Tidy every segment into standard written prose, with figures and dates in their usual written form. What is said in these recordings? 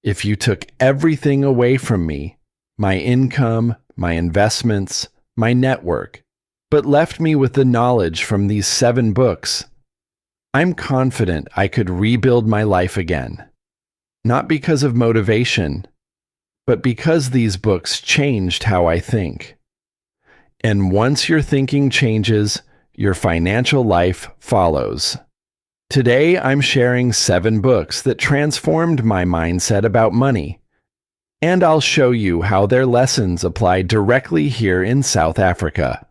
If you took everything away from me, my income, my investments, my network, but left me with the knowledge from these 7 books, I'm confident I could rebuild my life again. Not because of motivation, but because these books changed how I think. And once your thinking changes, your financial life follows. Today, I'm sharing 7 books that transformed my mindset about money, and I'll show you how their lessons apply directly here in South Africa.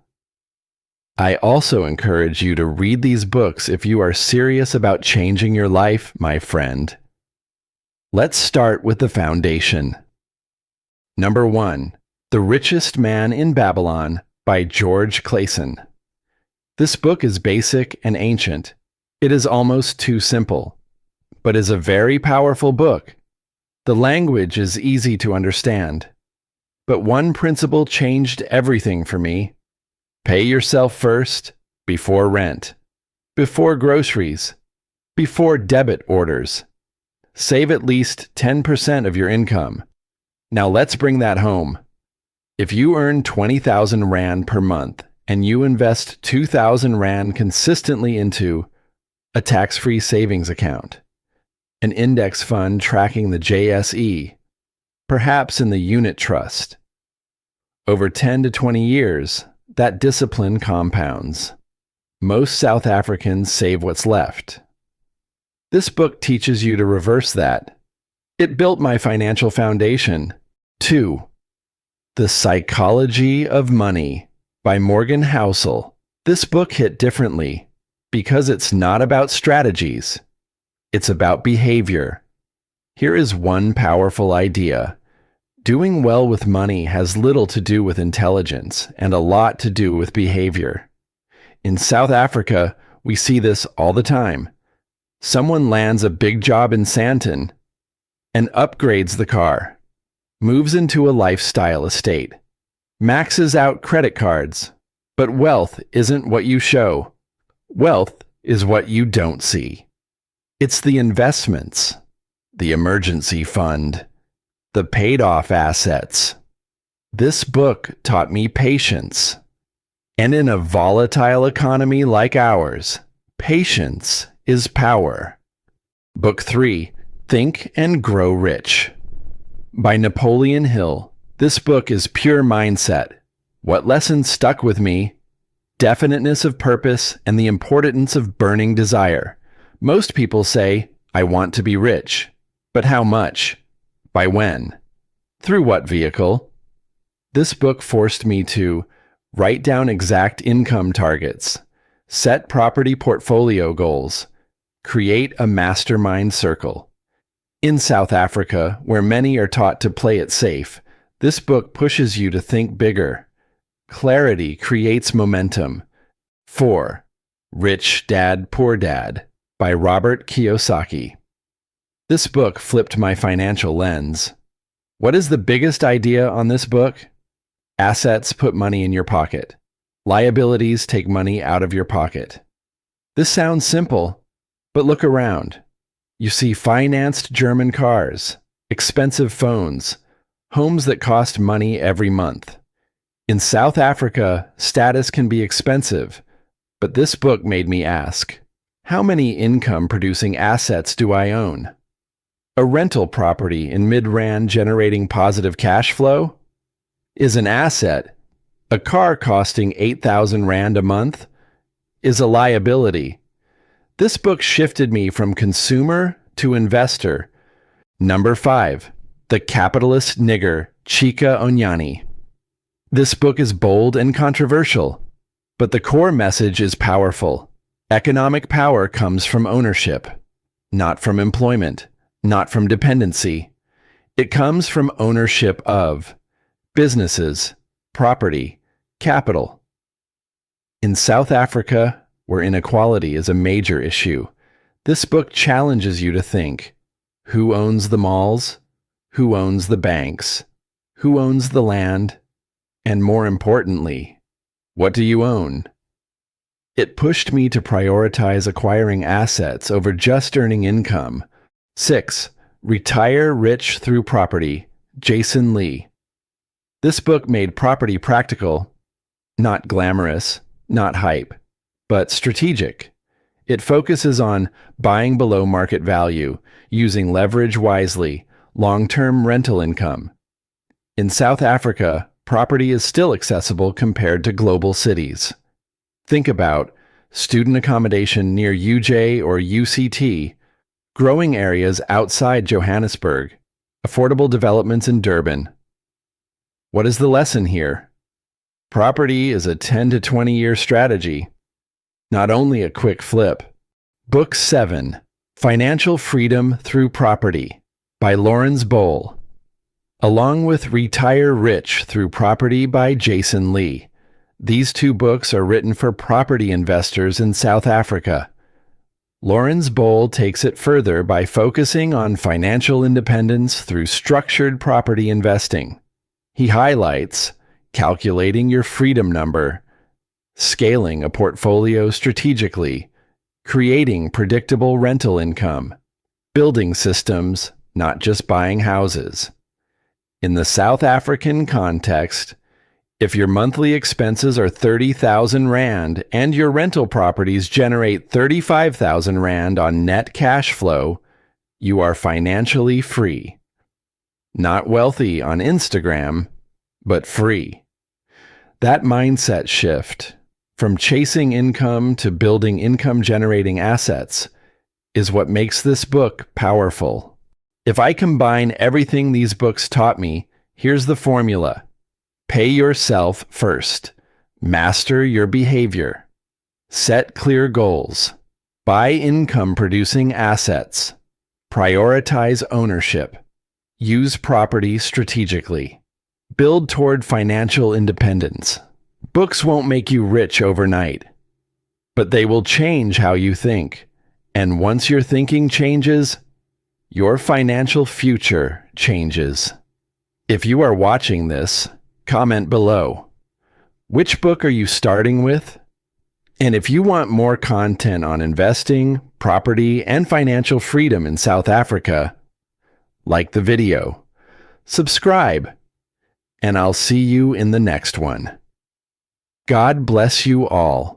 I also encourage you to read these books if you are serious about changing your life, my friend. Let's start with the foundation. Number 1, The Richest Man in Babylon by George Clason. This book is basic and ancient. It is almost too simple, but is a very powerful book. The language is easy to understand, but one principle changed everything for me. Pay yourself first, before rent, before groceries, before debit orders. Save at least 10% of your income. Now let's bring that home. If you earn 20,000 Rand per month and you invest 2,000 Rand consistently into a tax-free savings account, an index fund tracking the JSE, perhaps in the unit trust, over 10 to 20 years, that discipline compounds. Most South Africans save what's left. This book teaches you to reverse that. It built my financial foundation. 2. The Psychology of Money by Morgan Housel. This book hit differently because it's not about strategies. It's about behavior. Here is one powerful idea. Doing well with money has little to do with intelligence and a lot to do with behavior. In South Africa, we see this all the time. Someone lands a big job in Sandton and upgrades the car, moves into a lifestyle estate, maxes out credit cards, but wealth isn't what you show. Wealth is what you don't see. It's the investments, the emergency fund, the paid-off assets. This book taught me patience. And in a volatile economy like ours, patience is power. Book 3, Think and Grow Rich by Napoleon Hill. This book is pure mindset. What lessons stuck with me? Definiteness of purpose and the importance of burning desire. Most people say, I want to be rich. But how much? By when? Through what vehicle? This book forced me to write down exact income targets, set property portfolio goals, create a mastermind circle. In South Africa, where many are taught to play it safe, this book pushes you to think bigger. Clarity creates momentum. 4. Rich Dad, Poor Dad by Robert Kiyosaki. This book flipped my financial lens. What is the biggest idea on this book? Assets put money in your pocket. Liabilities take money out of your pocket. This sounds simple, but look around. You see financed German cars, expensive phones, homes that cost money every month. In South Africa, status can be expensive, but this book made me ask, how many income-producing assets do I own? A rental property in Midrand generating positive cash flow is an asset. A car costing 8,000 Rand a month is a liability. This book shifted me from consumer to investor. Number 5, The Capitalist Nigger, Chika Onyani. This book is bold and controversial, but the core message is powerful. Economic power comes from ownership, not from employment, not from dependency. It comes from ownership of businesses, property, capital. In South Africa, where inequality is a major issue, this book challenges you to think, who owns the malls? Who owns the banks? Who owns the land? And more importantly, what do you own? It pushed me to prioritize acquiring assets over just earning income. 6. Retire Rich Through Property, Jason Lee. This book made property practical, not glamorous, not hype, but strategic. It focuses on buying below market value, using leverage wisely, long-term rental income. In South Africa, property is still accessible compared to global cities. Think about student accommodation near UJ or UCT, growing areas outside Johannesburg, affordable developments in Durban. What is the lesson here? Property is a 10 to 20-year strategy, not only a quick flip. Book 7, Financial Freedom Through Property, by Lawrence Bowl, along with Retire Rich Through Property by Jason Lee. These two books are written for property investors in South Africa. Lawrence Bowl takes it further by focusing on financial independence through structured property investing. He highlights calculating your freedom number, scaling a portfolio strategically, creating predictable rental income, building systems, not just buying houses. In the South African context, if your monthly expenses are 30,000 Rand and your rental properties generate 35,000 Rand on net cash flow, you are financially free. Not wealthy on Instagram, but free. That mindset shift, from chasing income to building income-generating assets, is what makes this book powerful. If I combine everything these books taught me, here's the formula. Pay yourself first. Master your behavior. Set clear goals. Buy income-producing assets. Prioritize ownership. Use property strategically. Build toward financial independence. Books won't make you rich overnight, but they will change how you think. And once your thinking changes, your financial future changes. If you are watching this, comment below. Which book are you starting with? And if you want more content on investing, property, and financial freedom in South Africa, like the video, subscribe, and I'll see you in the next one. God bless you all.